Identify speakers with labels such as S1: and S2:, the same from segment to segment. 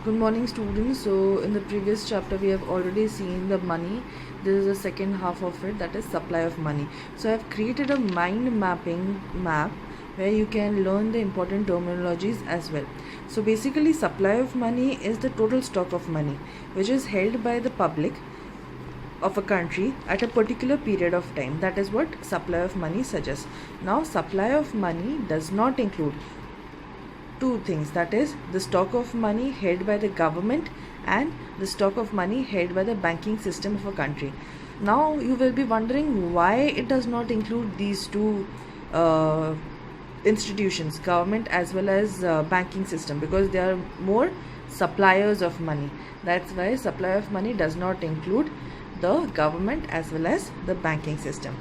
S1: Good morning, students. So in the previous chapter we have already seen the money. This is the second half of it, that is supply of money. So I have created a mind mapping map where you can learn the important terminologies as well. So basically supply of money is the total stock of money which is held by the public of a country at a particular period of time. That is what supply of money suggests. Now supply of money does not include two things, that is the stock of money held by the government and the stock of money held by the banking system of a country. Now you will be wondering why it does not include these two institutions, government as well as banking system, because they are more suppliers of money. That's why supply of money does not include the government as well as the banking system.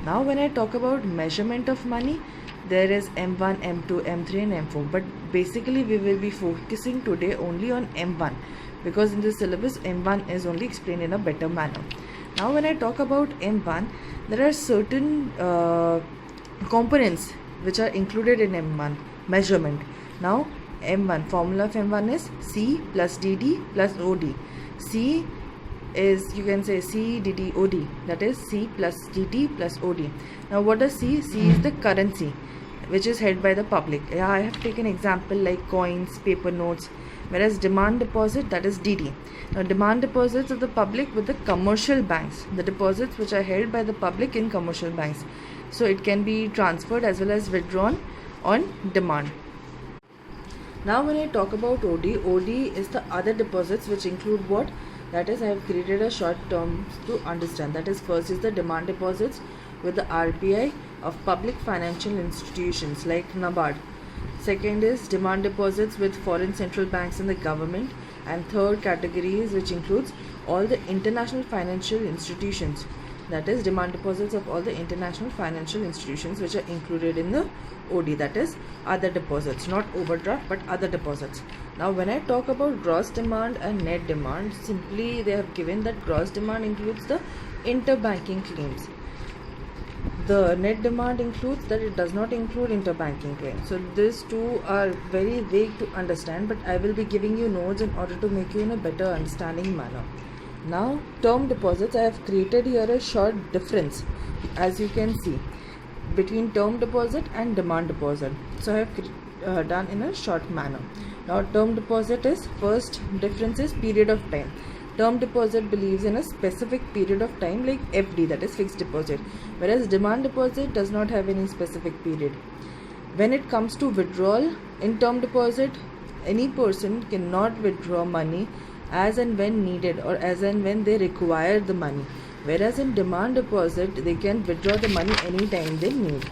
S1: Now when I talk about measurement of money, there is M1, M2, M3 and M4, but basically we will be focusing today only on M1 because in the syllabus M1 is only explained in a better manner. Now when I talk about M1, there are certain components which are included in M1 measurement. Now M1, formula of M1 is C plus DD plus OD. C is, you can say C DD OD, that is C plus DD plus OD. Now what does C? C is the currency which is held by the public. I have taken example like coins, paper notes, whereas demand deposit, that is DD. Now demand deposits of the public with the commercial banks, the deposits which are held by the public in commercial banks. So it can be transferred as well as withdrawn on demand. Now when I talk about OD, OD is the other deposits which include what? That is, I have created a short terms to understand. That is, first is the demand deposits with the RBI of public financial institutions like NABARD. Second is demand deposits with foreign central banks and the government. And third category is which includes all the international financial institutions. That is demand deposits of all the international financial institutions which are included in the OD, that is other deposits, not overdraft but other deposits. Now when I talk about gross demand and net demand, simply they have given that gross demand includes the interbanking claims. The net demand includes that it does not include interbanking claims. So these two are very vague to understand, but I will be giving you notes in order to make you in a better understanding manner. Now term deposits, I have created here a short difference as you can see between term deposit and demand deposit. So I have done in a short manner. Now term deposit is, first difference is period of time. Term deposit believes in a specific period of time like FD, that is fixed deposit, whereas demand deposit does not have any specific period. When it comes to withdrawal, in term deposit any person cannot withdraw money as and when needed or as and when they require the money, whereas in demand deposit they can withdraw the money anytime they need.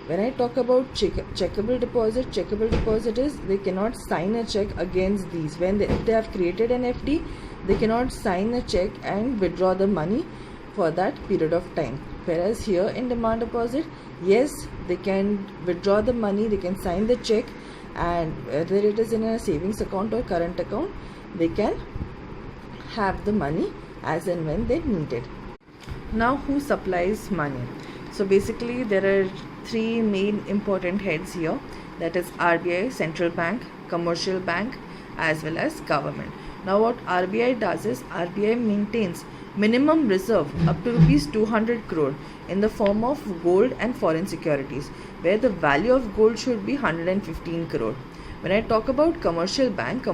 S1: When I talk about checkable deposit is they cannot sign a check against these. If they have created an FD, they cannot sign a check and withdraw the money for that period of time. Whereas here in demand deposit, yes, they can withdraw the money, they can sign the check, and whether it is in a savings account or current account, they can have the money as and when they need it. Now who supplies money? So basically there are three main important heads here, that is RBI, central bank, commercial bank as well as government. Now what RBI does is RBI maintains minimum reserve up to rupees 200 crore in the form of gold and foreign securities, where the value of gold should be 115 crore. When I talk about commercial bank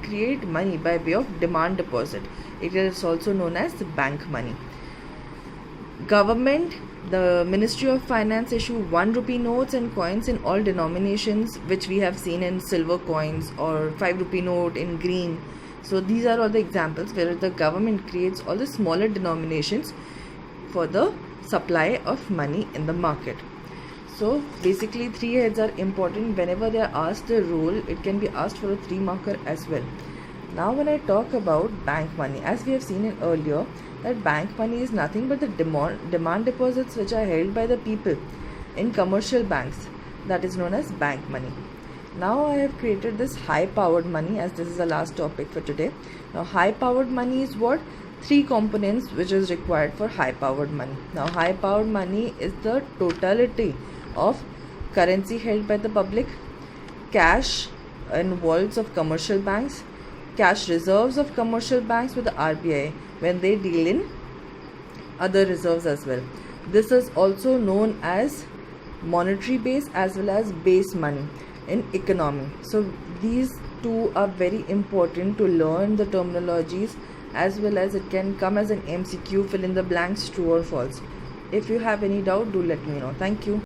S1: create money by way of demand deposit. It is also known as bank money. Government, the Ministry of Finance issue 1 rupee notes and coins in all denominations, which we have seen in silver coins or 5 rupee note in green. So these are all the examples where the government creates all the smaller denominations for the supply of money in the market. So basically three heads are important. Whenever they are asked the role, it can be asked for a 3-marker as well. Now when I talk about bank money, as we have seen in earlier, that bank money is nothing but the demand deposits which are held by the people in commercial banks, that is known as bank money. Now I have created this high powered money, as this is the last topic for today. Now high powered money is what? 3 components which is required for high powered money. Now high powered money is the totality of currency held by the public, cash in vaults of commercial banks, cash reserves of commercial banks with the RBI when they deal in other reserves as well. This is also known as monetary base as well as base money in economy. So these two are very important to learn the terminologies, as well as it can come as an MCQ, fill in the blanks, true or false. If you have any doubt, do let me know. Thank you.